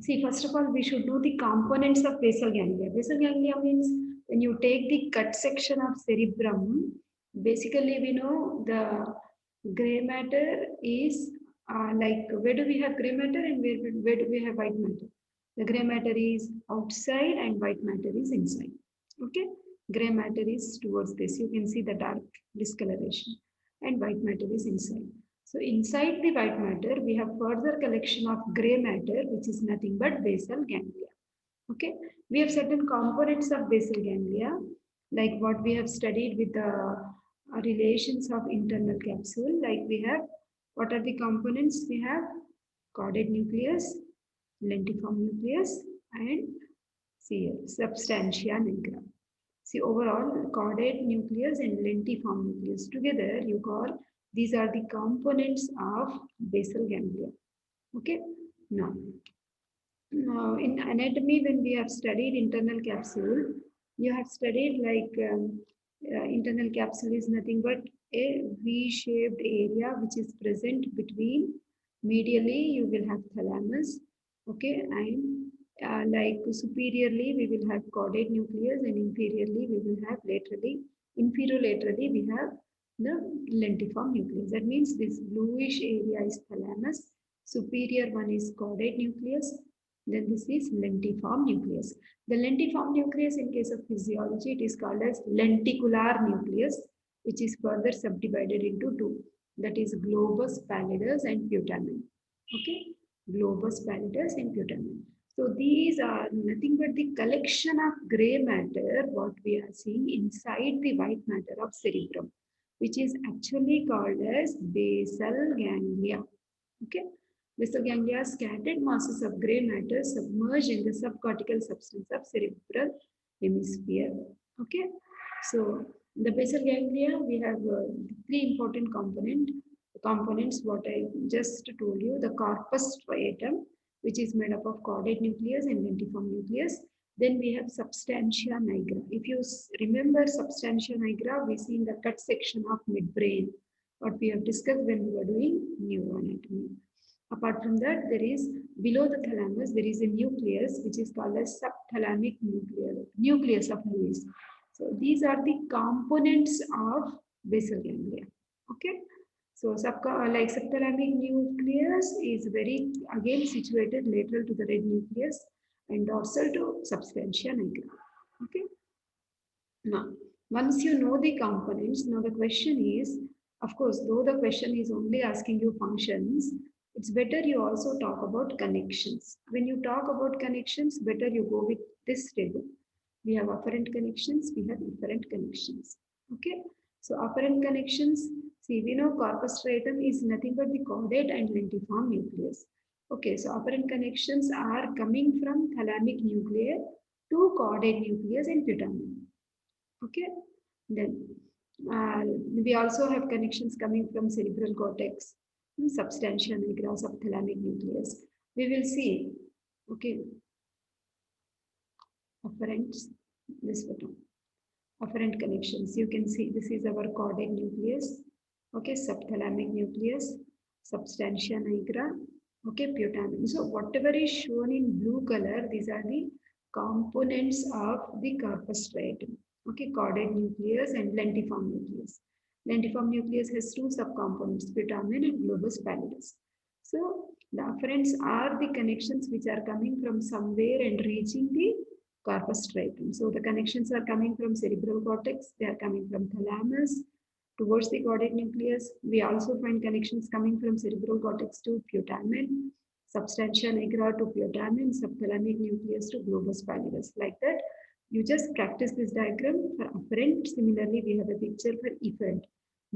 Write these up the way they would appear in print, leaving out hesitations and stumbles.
See, first of all, we should know the components of basal ganglia. Basal ganglia means when you take the cut section of cerebrum, basically we know the gray matter is like where do we have gray matter and where do we have white matter? The gray matter is outside and white matter is inside. Okay, gray matter is towards this. You can see the dark discoloration, and white matter is inside. So inside the white matter, we have further collection of gray matter, which is nothing but basal ganglia. Okay, we have certain components of basal ganglia, like what we have studied with the relations of internal capsule. Like we have, what are the components? We have caudate nucleus, lentiform nucleus, and see substantia nigra. See, overall, caudate nucleus and lentiform nucleus together, you call these are the components of basal ganglia. Okay. Now, in anatomy, when we have studied internal capsule, you have studied like internal capsule is nothing but a V-shaped area which is present between medially you will have thalamus, okay, and like superiorly we will have caudate nucleus and inferiorly we will have laterally, inferolaterally we have the lentiform nucleus. That means this bluish area is thalamus, superior one is caudate nucleus, then this is lentiform nucleus. The lentiform nucleus in case of physiology, it is called as lenticular nucleus, which is further subdivided into two. That is globus pallidus and putamen. Okay, globus pallidus and putamen. So these are nothing but the collection of gray matter, what we are seeing inside the white matter of cerebrum, which is actually called as basal ganglia. Okay. Basal ganglia are scattered masses of grey matter submerged in the subcortical substance of cerebral hemisphere. Okay. So the basal ganglia, we have three important components. What I just told you, the corpus striatum, which is made up of caudate nucleus and lentiform nucleus. Then we have substantia nigra. If you remember substantia nigra, we see in the cut section of midbrain, what we have discussed when we were doing neuroanatomy. Apart from that, there is below the thalamus, there is a nucleus which is called as subthalamic nucleus of Lewis. So these are the components of basal ganglia. Okay. So like subthalamic nucleus is very again situated lateral to the red nucleus and dorsal to substantia nigra. Okay. Now, once you know the components, now the question is, of course, though the question is only asking you functions, it's better you also talk about connections. When you talk about connections, better you go with this table. We have afferent connections, we have efferent connections. Okay, so afferent connections, see, we know corpus striatum is nothing but the caudate and lentiform nucleus. Okay, so afferent connections are coming from thalamic nucleus to caudate nucleus and putamen. Okay, then we also have connections coming from cerebral cortex, substantia nigra, subthalamic nucleus. We will see, okay, afferent, this button, afferent connections. You can see this is our caudate nucleus, okay, subthalamic nucleus, substantia nigra, okay, putamen. So whatever is shown in blue color, these are the components of the corpus striatum. Okay, caudate nucleus and lentiform nucleus. Lentiform nucleus has two subcomponents, putamen and globus pallidus. So the afferents are the connections which are coming from somewhere and reaching the corpus striatum. So the connections are coming from cerebral cortex, they are coming from thalamus towards the caudate nucleus. We also find connections coming from cerebral cortex to putamen, substantia nigra to putamen, subthalamic nucleus to globus pallidus. Like that, you just practice this diagram for afferent. Similarly, we have a picture for efferent.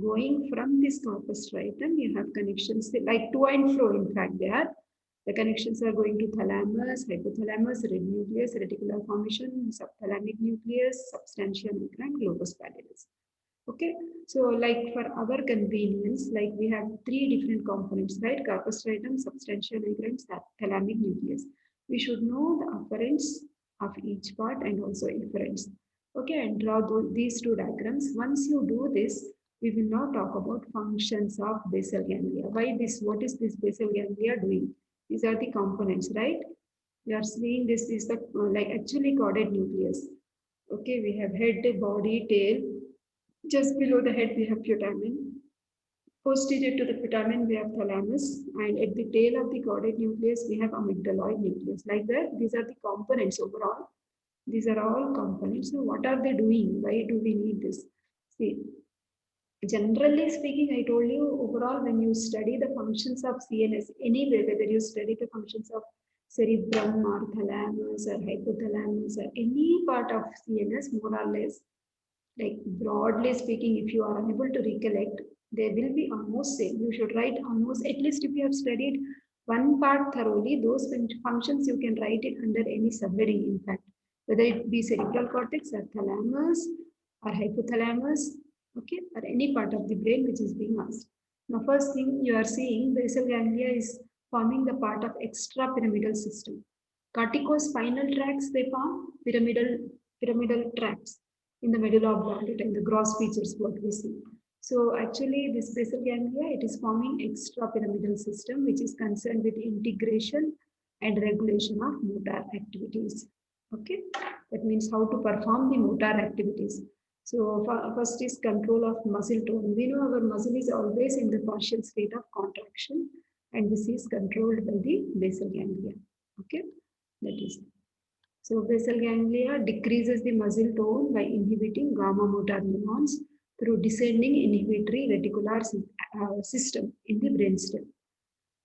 Going from this corpus striatum, you have connections like to and fro. In fact, they are the connections are going to thalamus, hypothalamus, red nucleus, reticular formation, subthalamic nucleus, substantia nigra, and globus pallidus. Okay, so like for our convenience, like we have three different components, right? Corpus striatum, substantia nigra, and thalamic nucleus. We should know the afferents of each part and also efferents. Okay, and draw these two diagrams. Once you do this, we will now talk about functions of basal ganglia. Why this? What is this basal ganglia doing? These are the components, right? You are seeing this is the like actually caudate nucleus. Okay, we have head, body, tail. Just below the head, we have putamen. Posterior to the putamen, we have thalamus, and at the tail of the caudate nucleus, we have amygdaloid nucleus. Like that, these are the components overall. These are all components. So, what are they doing? Why do we need this? See, generally speaking, I told you overall, when you study the functions of CNS, anyway, whether you study the functions of cerebrum or thalamus or hypothalamus or any part of CNS, more or less, like broadly speaking, if you are unable to recollect, they will be almost same. You should write almost, at least if you have studied one part thoroughly, those functions you can write it under any subheading, in fact, whether it be cerebral cortex or thalamus or hypothalamus, okay, or any part of the brain which is being asked. Now, first thing you are seeing, basal ganglia is forming the part of extrapyramidal system. Corticospinal tracts, they form pyramidal tracts in the medulla oblongata and the gross features what we see. So actually this basal ganglia, it is forming extrapyramidal system which is concerned with integration and regulation of motor activities. Okay, that means how to perform the motor activities. So first is control of muscle tone. We know our muscle is always in the partial state of contraction and this is controlled by the basal ganglia. Okay, that is. So basal ganglia decreases the muscle tone by inhibiting gamma motor neurons through descending inhibitory reticular system in the brainstem.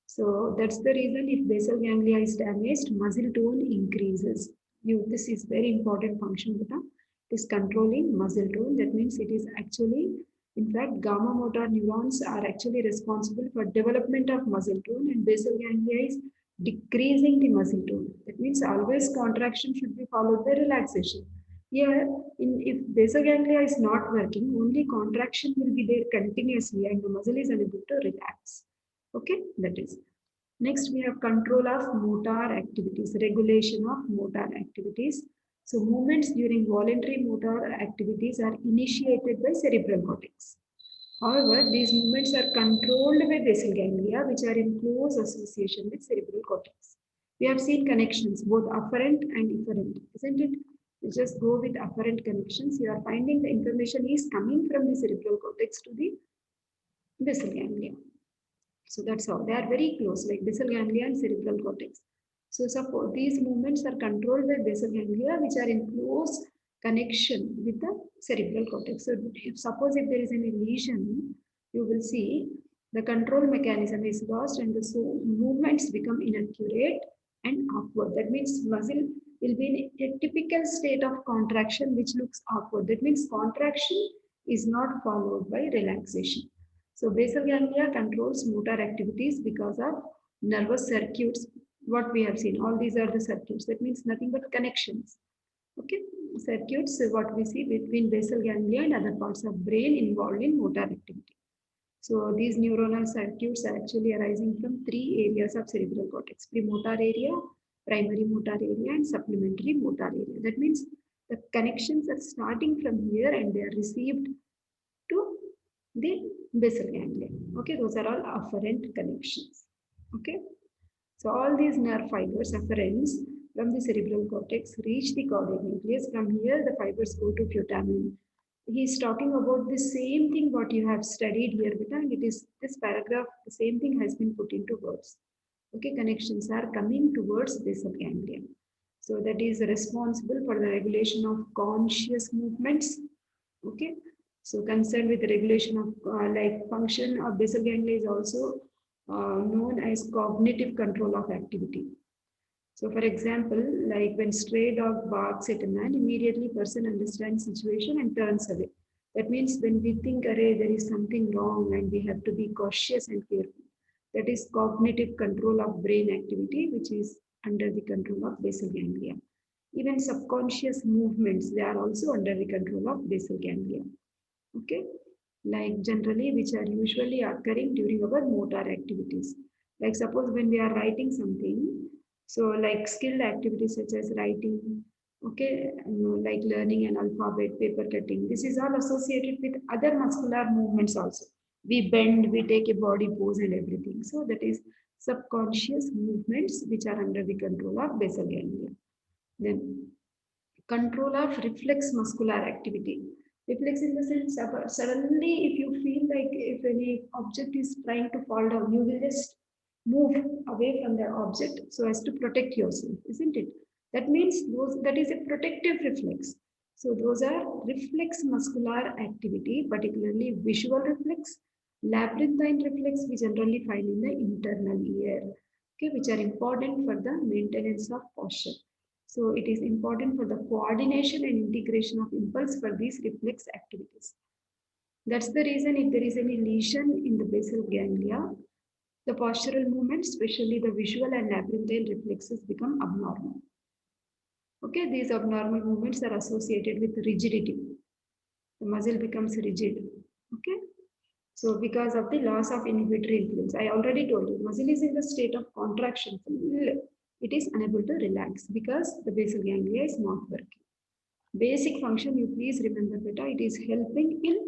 So that's the reason if basal ganglia is damaged, muscle tone increases. This is very important function, beta. It is controlling muscle tone. That means it is actually, in fact, gamma motor neurons are actually responsible for development of muscle tone and basal ganglia is decreasing the muscle tone. That means always contraction should be followed by relaxation. Here, if basal ganglia is not working, only contraction will be there continuously and the muscle is unable to relax. Okay, that is. Next, we have control of motor activities, regulation of motor activities. So, movements during voluntary motor activities are initiated by cerebral cortex. However, these movements are controlled by basal ganglia, which are in close association with cerebral cortex. We have seen connections, both afferent and efferent, isn't it? You just go with afferent connections. You are finding the information is coming from the cerebral cortex to the basal ganglia. So that's how they are very close, like basal ganglia and cerebral cortex. So suppose these movements are controlled by basal ganglia, which are in close connection with the cerebral cortex. So suppose if there is any lesion, you will see the control mechanism is lost and the movements become inaccurate and awkward. That means muscle will be in a typical state of contraction which looks awkward. That means contraction is not followed by relaxation. So basal ganglia controls motor activities because of nervous circuits. What we have seen, all these are the circuits. That means nothing but connections. Okay, circuits what we see between basal ganglia and other parts of brain involved in motor activity. So these neuronal circuits are actually arising from three areas of cerebral cortex: premotor area, primary motor area, and supplementary motor area. That means the connections are starting from here and they are received to the basal ganglia. Okay, those are all afferent connections. Okay, so all these nerve fibers, afferents from the cerebral cortex, reach the caudate nucleus. From here, the fibers go to putamen. He is talking about the same thing what you have studied here, beta, and it is this paragraph, the same thing has been put into words. Okay, connections are coming towards basal ganglia. So that is responsible for the regulation of conscious movements. Okay, so concerned with the regulation of like function of basal ganglia is also known as cognitive control of activity. So for example, like when stray dog barks at a man, immediately person understands situation and turns away. That means when we think, array, there is something wrong and we have to be cautious and careful. That is cognitive control of brain activity, which is under the control of basal ganglia. Even subconscious movements, they are also under the control of basal ganglia. Okay, like generally which are usually occurring during our motor activities. Like suppose when we are writing something, so like skilled activities such as writing, okay, like learning an alphabet, paper cutting, this is all associated with other muscular movements also. We bend, we take a body pose and everything. So that is subconscious movements which are under the control of basal ganglia. Then control of reflex muscular activity. Reflex in the sense, suddenly if you feel like if any object is trying to fall down, you will just move away from the object so as to protect yourself, isn't it? That means that is a protective reflex. So those are reflex muscular activity, particularly visual reflex, labyrinthine reflex we generally find in the internal ear, okay, which are important for the maintenance of posture. So it is important for the coordination and integration of impulse for these reflex activities. That's the reason if there is any lesion in the basal ganglia, the postural movements, especially the visual and labyrinthine reflexes, become abnormal. Okay, these abnormal movements are associated with rigidity. The muscle becomes rigid. Okay, so because of the loss of inhibitory influence, I already told you, muscle is in the state of contraction. It is unable to relax because the basal ganglia is not working. Basic function, you please remember beta, it is helping in,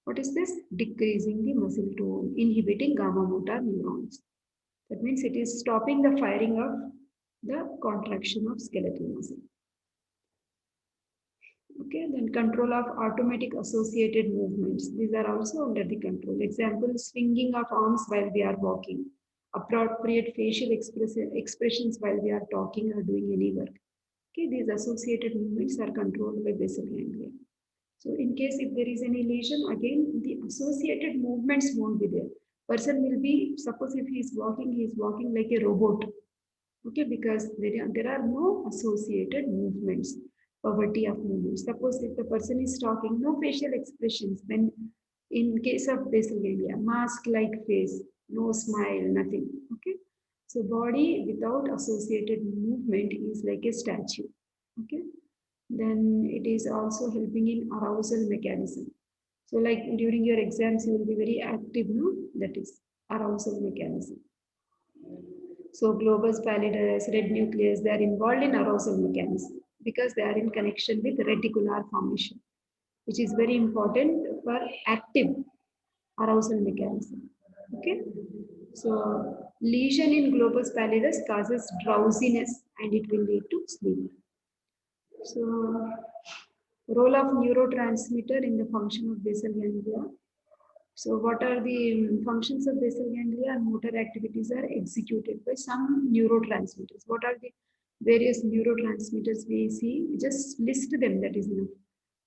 what is this? Decreasing the muscle tone, inhibiting gamma motor neurons. That means it is stopping the firing of the contraction of skeletal muscle. Okay, then control of automatic associated movements. These are also under the control. Example, swinging of arms while we are walking, appropriate facial expressions while we are talking or doing any work. Okay, these associated movements are controlled by basal ganglia. So in case if there is any lesion, again, the associated movements won't be there. Person will be, suppose if he is walking like a robot. Okay, because there are no associated movements, poverty of movements. Suppose if the person is talking, no facial expressions. Then in case of basal ganglia, mask-like face, no smile, nothing. Okay, so body without associated movement is like a statue. Okay, then it is also helping in arousal mechanism. So like during your exams, you will be very active, no? That is arousal mechanism. So globus pallidus, red nucleus, they are involved in arousal mechanism because they are in connection with reticular formation, which is very important for active arousal mechanism. Okay. So lesion in globus pallidus causes drowsiness and it will lead to sleep. So role of neurotransmitter in the function of basal ganglia. So what are the functions of basal ganglia and motor activities are executed by some neurotransmitters. What are the various neurotransmitters we see? Just list them, that is enough.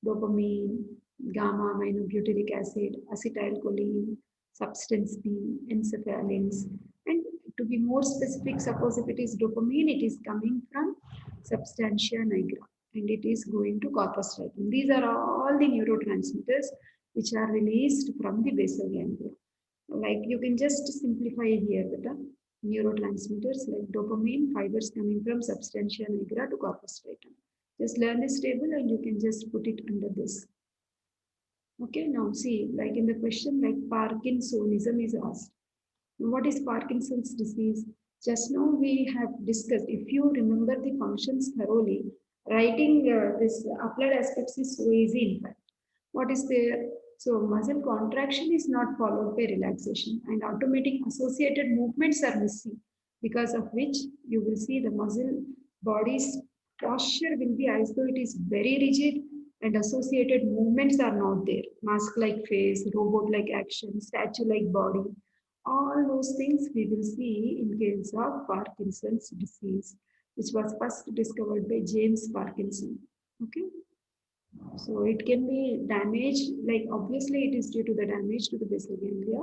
Dopamine, gamma aminobutyric acid, acetylcholine, substance P, encephalins. And to be more specific, suppose if it is dopamine, it is coming from substantia nigra and it is going to corpus luteum. These are all the neurotransmitters which are released from the basal ganglia. Like you can just simplify here the neurotransmitters like dopamine, fibers coming from substantia nigra to corpus luteum. Just learn this table and you can just put it under this. Okay, now see, like in the question, like Parkinsonism is asked. What is Parkinson's disease? Just now we have discussed, if you remember the functions thoroughly, writing this applied aspects is so easy in fact. What is there? So muscle contraction is not followed by relaxation and automatic associated movements are missing, because of which you will see the muscle body's posture will be as though it is very rigid and associated movements are not there. Mask-like face, robot-like action, statue-like body. All those things we will see in case of Parkinson's disease, which was first discovered by James Parkinson. Okay. So it can be damaged, like obviously it is due to the damage to the basal ganglia,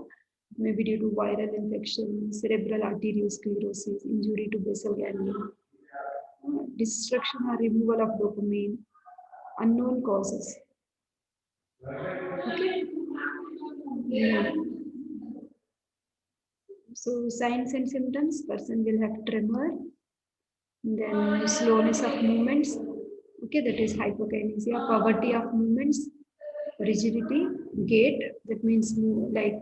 maybe due to viral infection, cerebral arteriosclerosis, injury to basal ganglia, destruction or removal of dopamine, unknown causes. Okay. Yeah. So signs and symptoms, person will have tremor, then slowness of movements, okay, that is hypokinesia, poverty of movements, rigidity, gait, that means like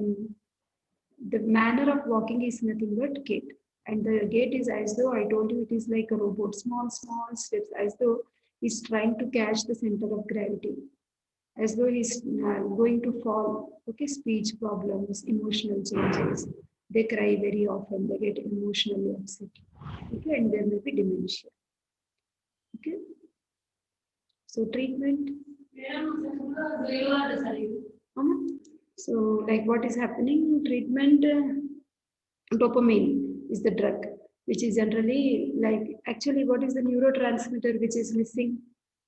the manner of walking is nothing but gait. And the gait is as though I told you it is like a robot, small steps, as though he's trying to catch the center of gravity, as though he's going to fall. Okay, speech problems, emotional changes, They cry very often. They get emotionally upset. Okay, and there may be dementia. Okay, so treatment. So, like what is happening? Treatment. Dopamine is the drug, which is generally like actually what is the neurotransmitter which is missing?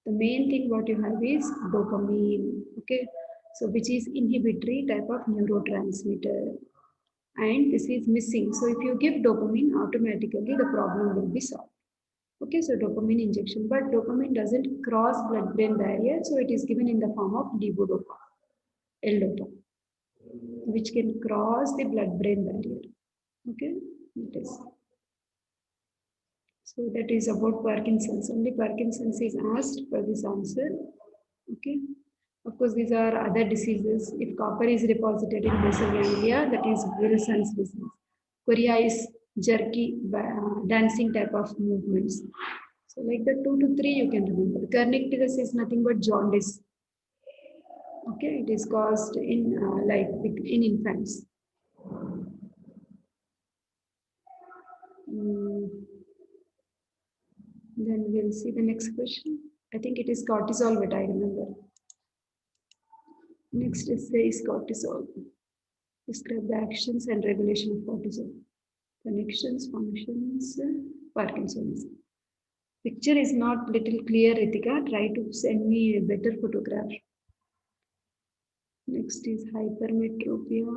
The main thing what you have is dopamine. Okay, so which is inhibitory type of neurotransmitter, and this is missing. So if you give dopamine, automatically the problem will be solved. Okay, so dopamine injection, but dopamine doesn't cross blood-brain barrier, so it is given in the form of levodopa, L-dopa, which can cross the blood-brain barrier. Okay, it is. So that is about Parkinson's. Only Parkinson's is asked for this answer. Okay. Of course, these are other diseases. If copper is deposited in basal ganglia, that is Wilson's disease. Chorea is jerky, dancing type of movements. So like the 2 to 3 you can remember. Kernicterus is nothing but jaundice. Okay, it is caused in in infants. Then we'll see the next question. I think it is cortisol, but I remember. Next is cortisol. Describe the actions and regulation of cortisol. Connections, functions, Parkinson's. Picture is not little clear, Ritika. Try to send me a better photograph. Next is hypermetropia.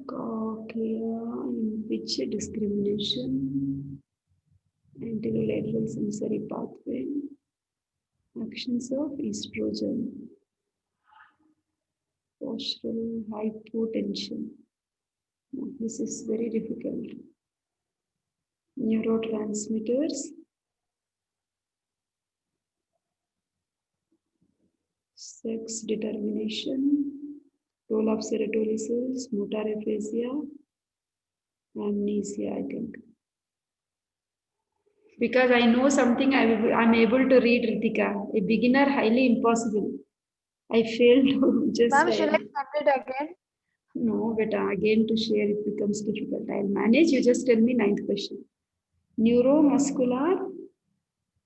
Cochlea, in which discrimination, anterolateral sensory pathway, actions of estrogen, postural hypotension. This is very difficult. Neurotransmitters, sex determination, role of serotonin, motor aphasia, amnesia, I think. Because I know something, I'm able to read, Ritika. A beginner, highly impossible. I failed to just. Ma'am, shall I send it again? No, but again to share it becomes difficult. I'll manage. You just tell me ninth question. Neuromuscular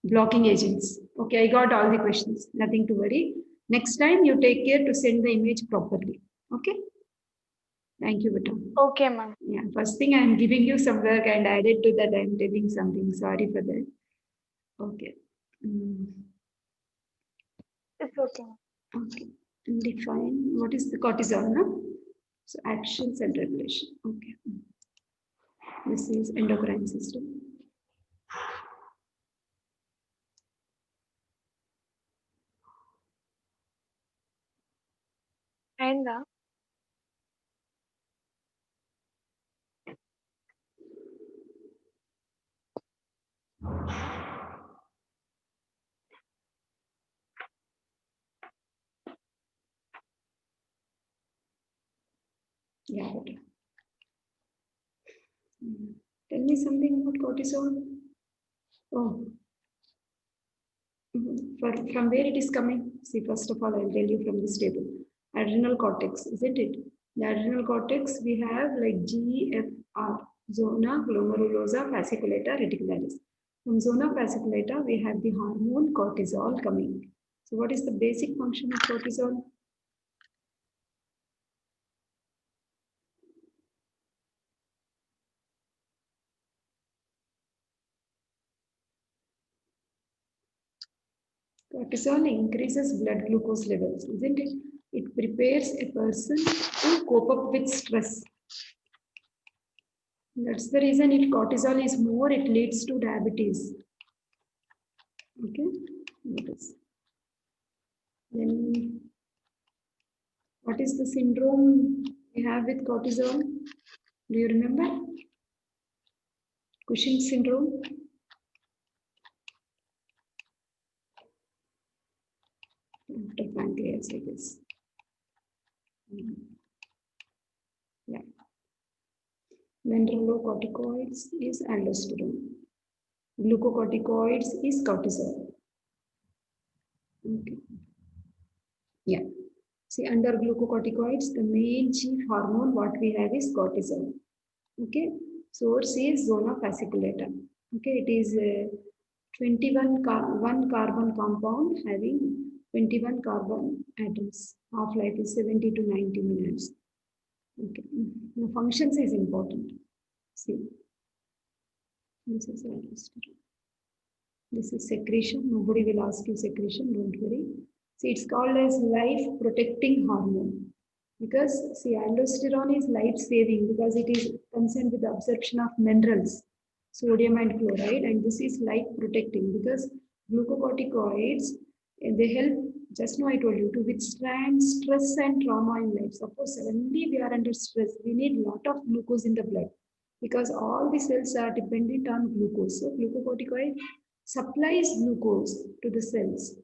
blocking agents. Okay, I got all the questions. Nothing to worry. Next time you take care to send the image properly. Okay. Thank you, Bata. Okay, ma'am. Yeah, first thing I'm giving you some work and added to that I'm telling something. Sorry for that. Okay. It's okay. Okay. Define what is the cortisol, no? So actions and regulation. Okay. This is endocrine system. And Yeah. Okay. Tell me something about cortisol. Oh, from where it is coming? See, first of all, I'll tell you from this table. Adrenal cortex, isn't it? The adrenal cortex, we have like GFR, zona glomerulosa fasciculata reticularis. From zona fasciculata, we have the hormone cortisol coming. So what is the basic function of cortisol? Cortisol increases blood glucose levels, isn't it? It prepares a person to cope up with stress. That's the reason if cortisol is more, it leads to diabetes. Okay, notice. Then what is the syndrome we have with cortisol? Do you remember? Cushing syndrome. After pancreas, I guess. Yeah. Mineralocorticoids is aldosterone. Glucocorticoids is cortisol. Okay. Yeah. See, under glucocorticoids, the main chief hormone what we have is cortisol. Okay, source is zona fasciculata. Okay, it is a 1 carbon compound having 21 carbon atoms. Half-life is 70 to 90 minutes. Okay, the functions is important. See, this is aldosterone. This is secretion. Nobody will ask you secretion, don't worry. See, it's called as life protecting hormone. Because see, aldosterone is life saving because it is concerned with the absorption of minerals, sodium and chloride, and this is life protecting because glucocorticoids they help. Just now I told you to withstand stress and trauma in life. Suppose suddenly we are under stress, we need a lot of glucose in the blood because all the cells are dependent on glucose. So glucocorticoid supplies glucose to the cells.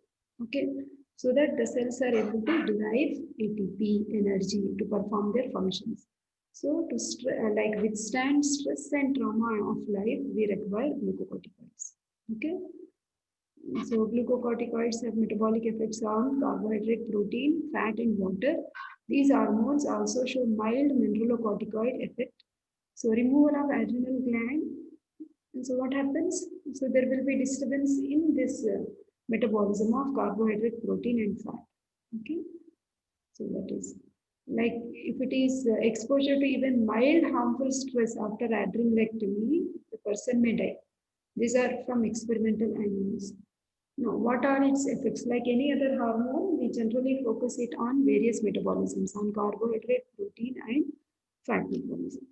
Okay, so that the cells are able to derive ATP energy to perform their functions. So to like withstand stress and trauma of life, we require glucocorticoids. Okay. So glucocorticoids have metabolic effects on carbohydrate, protein, fat, and water. These hormones also show mild mineralocorticoid effect. So removal of adrenal gland. And so what happens? So there will be disturbance in this metabolism of carbohydrate, protein, and fat. Okay. So that is like if it is exposure to even mild harmful stress after adrenalectomy, the person may die. These are from experimental animals. Now, what are its effects? Like any other hormone, we generally focus it on various metabolisms, on carbohydrate, protein, and fat metabolism.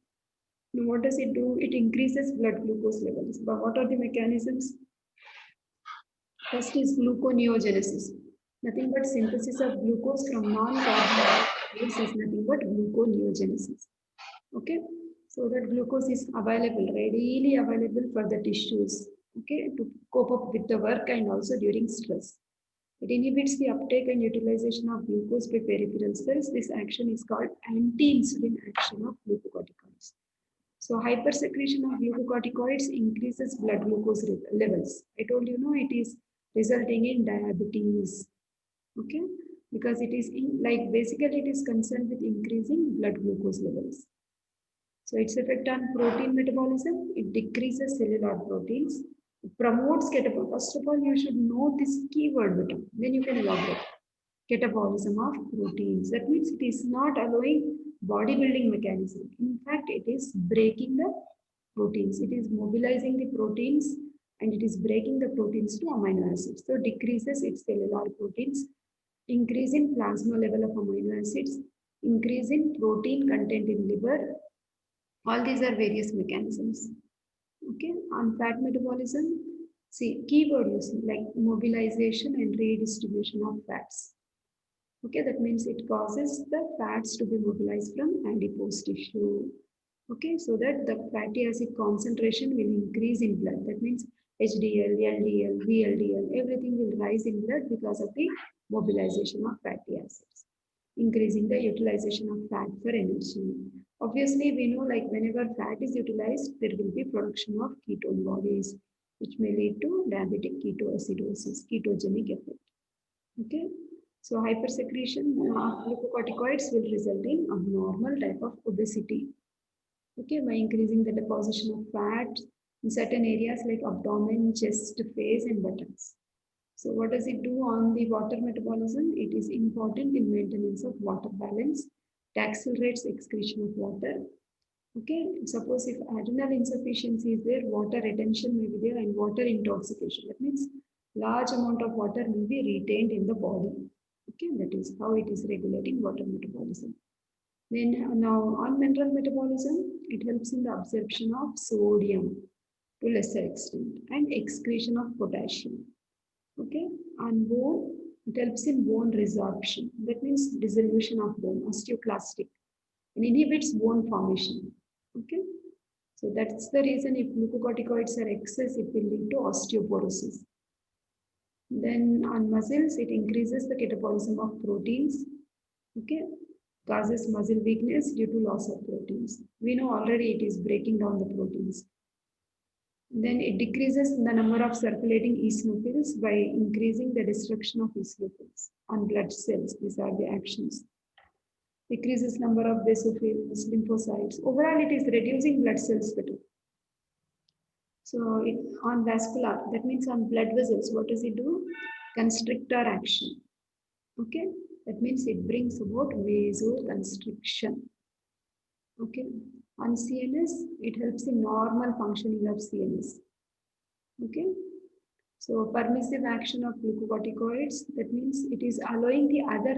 Now, what does it do? It increases blood glucose levels. But what are the mechanisms? First is gluconeogenesis. Nothing but synthesis of glucose from non-carbohydrates is nothing but gluconeogenesis. Okay, so that glucose is available, readily available for the tissues. Okay, to cope up with the work and also during stress. It inhibits the uptake and utilization of glucose by peripheral cells. This action is called anti-insulin action of glucocorticoids. So hypersecretion of glucocorticoids increases blood glucose levels. I told you, no, it is resulting in diabetes. Okay, because it is like basically it is concerned with increasing blood glucose levels. So its effect on protein metabolism, it decreases cellular proteins, it promotes catabolism. First of all, you should know this keyword better, then you can elaborate. Catabolism of proteins. That means it is not allowing bodybuilding mechanism. In fact, it is breaking the proteins. It is mobilizing the proteins and it is breaking the proteins to amino acids. So decreases its cellular proteins, increase in plasma level of amino acids, increase in protein content in liver. All these are various mechanisms. Okay, on fat metabolism, see keyword you see like mobilization and redistribution of fats. Okay, that means it causes the fats to be mobilized from adipose tissue. Okay, so that the fatty acid concentration will increase in blood. That means HDL, LDL, VLDL, everything will rise in blood because of the mobilization of fatty acids, increasing the utilization of fat for energy. Obviously, we know like whenever fat is utilized, there will be production of ketone bodies, which may lead to diabetic ketoacidosis, ketogenic effect. Okay, so hypersecretion of glucocorticoids will result in abnormal type of obesity. Okay, by increasing the deposition of fat in certain areas like abdomen, chest, face, and buttocks. So what does it do on the water metabolism? It is important in maintenance of water balance. It accelerates excretion of water. Okay, suppose if adrenal insufficiency is there, water retention may be there and water intoxication. That means large amount of water will be retained in the body. Okay, that is how it is regulating water metabolism. Then now on mineral metabolism, it helps in the absorption of sodium to lesser extent and excretion of potassium. Okay, on bone, it helps in bone resorption. That means dissolution of bone, osteoclastic, and inhibits bone formation. Okay, so that's the reason if glucocorticoids are excess, it will lead to osteoporosis. Then on muscles, it increases the catabolism of proteins. Okay, causes muscle weakness due to loss of proteins. We know already it is breaking down the proteins. Then it decreases the number of circulating eosinophils by increasing the destruction of eosinophils on blood cells. These are the actions. Decreases number of basophils, lymphocytes. Overall, it is reducing blood cells better. So on vascular, that means on blood vessels, what does it do? Constrictor action. Okay, that means it brings about vasoconstriction. Okay, on CNS, it helps in normal functioning of CNS. Okay, so permissive action of glucocorticoids, that means it is allowing the other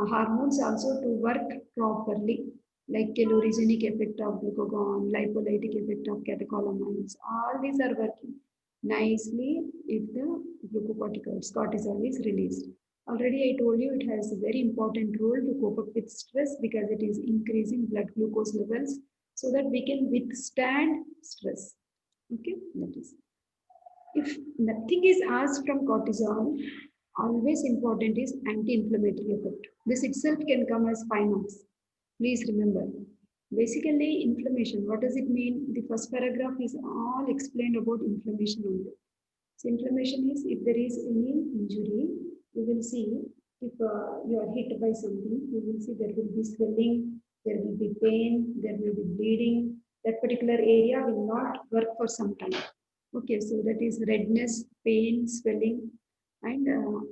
hormones also to work properly, like calorigenic effect of glucagon, lipolytic effect of catecholamines. All these are working nicely if the glucocorticoids, cortisol is released. Already I told you it has a very important role to cope up with stress because it is increasing blood glucose levels so that we can withstand stress. Okay, that is. If nothing is asked from cortisol, always important is anti-inflammatory effect. This itself can come as 5 marks. Please remember. Basically, inflammation, what does it mean? The first paragraph is all explained about inflammation only. So inflammation is if there is any injury, you will see if you are hit by something, you will see there will be swelling, there will be pain, there will be bleeding. That particular area will not work for some time. Okay, so that is redness, pain, swelling, and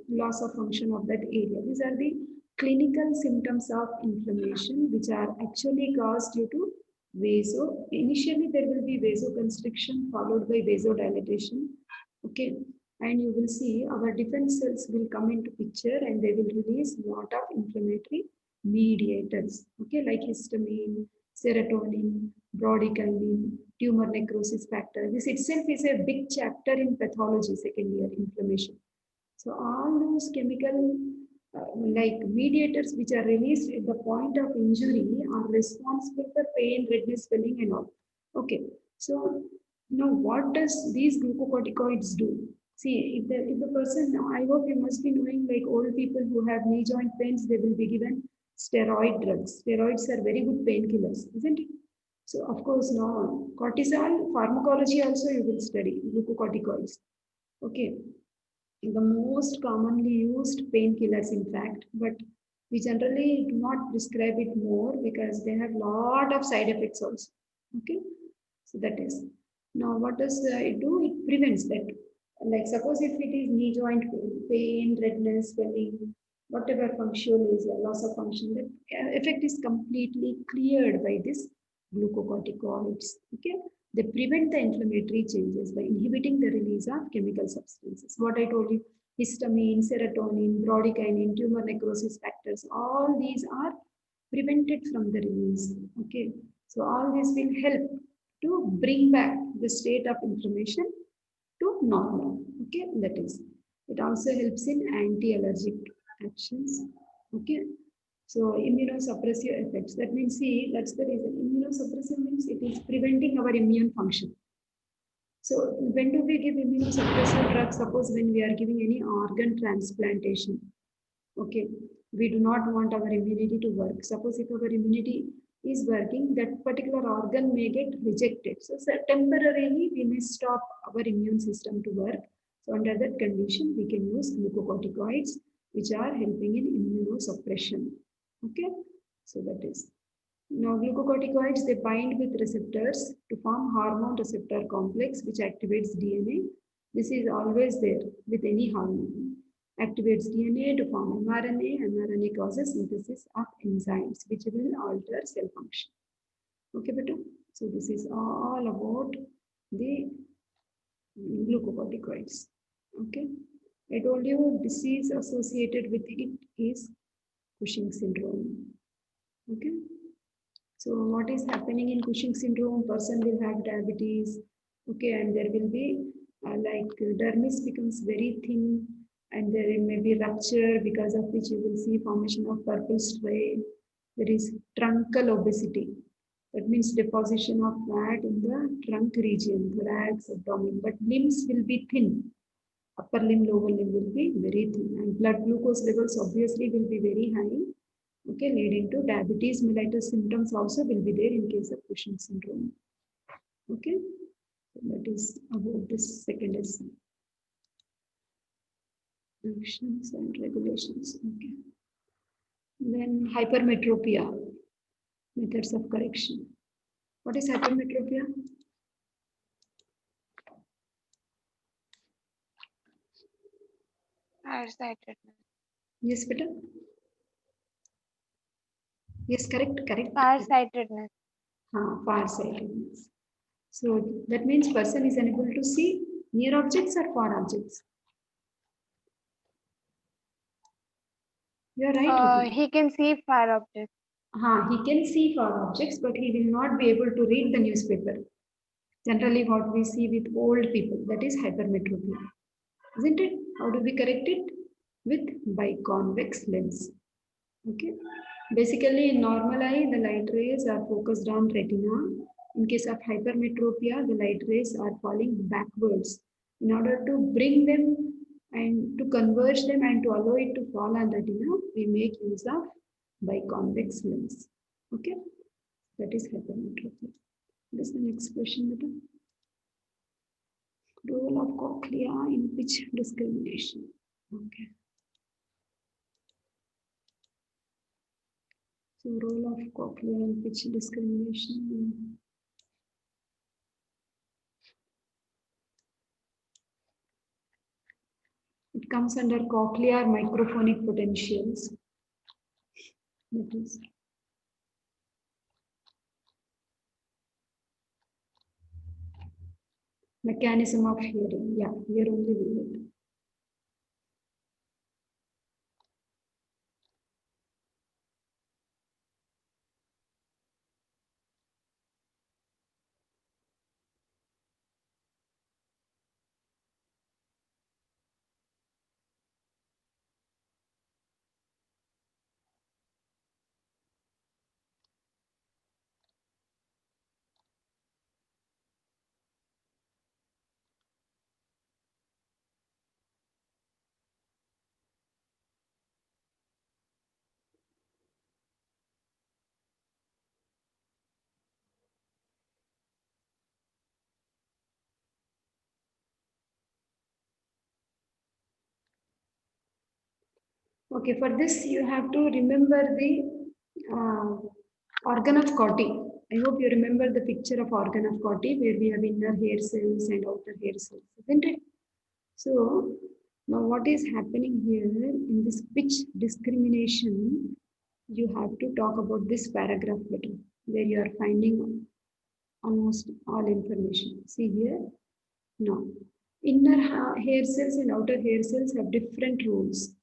loss of function of that area. These are the clinical symptoms of inflammation, which are actually caused due to vaso. Initially, there will be vasoconstriction followed by vasodilatation. Okay, and you will see our defense cells will come into picture and they will release lot of inflammatory mediators. Okay, like histamine, serotonin, bradykinin, tumor necrosis factor. This itself is a big chapter in pathology, second year inflammation. So all those chemical like mediators which are released at the point of injury are responsible for pain, redness, swelling and all. Okay, so now what does these glucocorticoids do? See, if the person, I hope you must be knowing like old people who have knee joint pains, they will be given steroid drugs. Steroids are very good painkillers, isn't it? So of course, no. Cortisol, pharmacology also you will study, glucocorticoids. Okay. The most commonly used painkillers, in fact, but we generally do not prescribe it more because they have lot of side effects also. Okay. So that is. Now, what does it do? It prevents that. Like suppose if it is knee joint pain, redness, swelling, whatever functional is loss of function, that effect is completely cleared by this glucocorticoids. Okay, they prevent the inflammatory changes by inhibiting the release of chemical substances. What I told you, histamine, serotonin, bradykinin, tumor necrosis factors, all these are prevented from the release. Okay, so all this will help to bring back the state of inflammation to normal. Okay, that is. It also helps in anti-allergic actions. Okay, so immunosuppressive effects. That means, see, that's the reason. Immunosuppressive means it is preventing our immune function. So when do we give immunosuppressive drugs? Suppose when we are giving any organ transplantation. Okay, we do not want our immunity to work. Suppose if our immunity is working, that particular organ may get rejected. So temporarily we may stop our immune system to work. So under that condition, we can use glucocorticoids, which are helping in immunosuppression. Okay, so that is. Now glucocorticoids, they bind with receptors to form hormone receptor complex, which activates DNA. This is always there with any hormone. Activates DNA to form mRNA. mRNA causes synthesis of enzymes, which will alter cell function. Okay, better. So this is all about the glucocorticoids. Okay, I told you disease associated with it is Cushing syndrome. Okay, so what is happening in Cushing syndrome? Person will have diabetes. Okay, and there will be like dermis becomes very thin, and there may be rupture because of which you will see formation of purple stripe. There is truncal obesity. That means deposition of fat in the trunk region, thorax, abdomen, but limbs will be thin. Upper limb, lower limb will be very thin, and blood glucose levels obviously will be very high. Okay, leading to diabetes mellitus symptoms also will be there in case of Cushing syndrome. Okay, That is about this second essay. Actions and regulations. Okay. Then hypermetropia, methods of correction. What is hypermetropia? Farsightedness. Yes, beta. Yes, correct. Farsightedness. Farsightedness. So that means person is unable to see near objects or far objects. You are right. Ritu. He can see far objects. He can see far objects, but he will not be able to read the newspaper. Generally, what we see with old people, that is hypermetropia. Isn't it? How do we correct it? With biconvex lens. Okay. Basically, in normal eye, the light rays are focused on retina. In case of hypermetropia, the light rays are falling backwards. In order to bring them and to converge them and to allow it to fall on retina, we make use of biconvex lens. Okay, that is hypermetropia. What is the next question, Beta? Role of cochlea in pitch discrimination. Okay. So role of cochlea in pitch discrimination. It comes under cochlear microphonic potentials. That is mechanism of hearing. Yeah, here only we will. Okay, for this you have to remember the organ of Corti. I hope you remember the picture of organ of Corti where we have inner hair cells and outer hair cells, isn't it? So now what is happening here in this pitch discrimination, you have to talk about this paragraph better, where you are finding almost all information. See here, now inner hair cells and outer hair cells have different roles.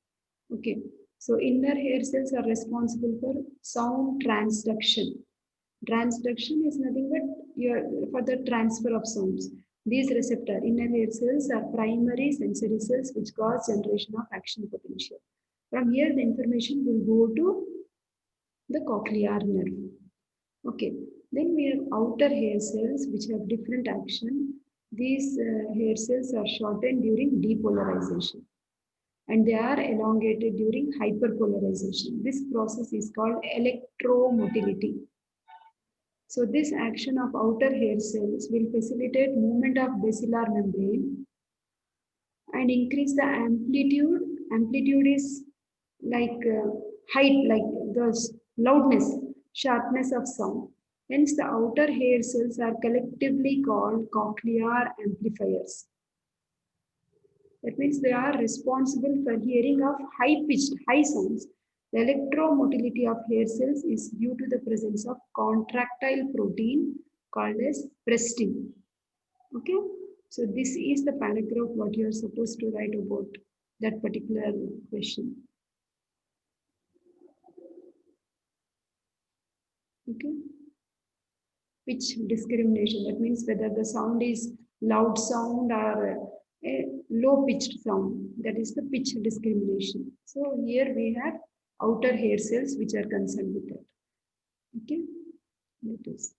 Okay, so inner hair cells are responsible for sound transduction. Transduction is nothing but for the transfer of sounds. These receptor inner hair cells are primary sensory cells which cause generation of action potential. From here, the information will go to the cochlear nerve. Okay, then we have outer hair cells which have different action. These hair cells are shortened during depolarization and they are elongated during hyperpolarization. This process is called electromotility. So this action of outer hair cells will facilitate movement of basilar membrane and increase the amplitude. Amplitude is like height, like the loudness, sharpness of sound. Hence, the outer hair cells are collectively called cochlear amplifiers. That means they are responsible for hearing of high-pitched, high sounds. The electromotility of hair cells is due to the presence of contractile protein called as prestin. Okay, so this is the paragraph what you are supposed to write about that particular question. Okay, pitch discrimination. That means whether the sound is loud sound or a low pitched sound. That is the pitch discrimination. So here we have outer hair cells which are concerned with that. Okay, that is.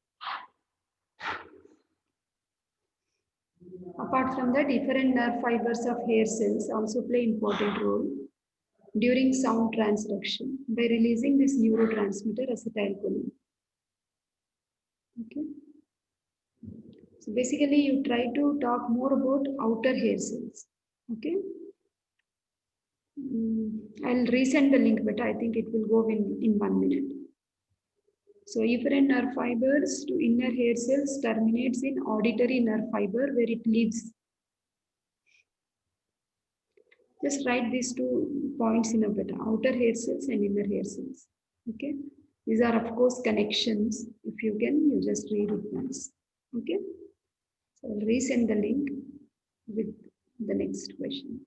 Apart from that, different nerve fibers of hair cells also play important role during sound transduction by releasing this neurotransmitter acetylcholine. Okay. So basically you try to talk more about outer hair cells. Okay. I'll resend the link, but I think it will go in 1 minute. So efferent nerve fibers to inner hair cells terminates in auditory nerve fiber where it leaves. Just write these 2 points in a bit, outer hair cells and inner hair cells. Okay. These are of course connections. If you can, you just read it once. Okay. So I'll resend the link with the next question.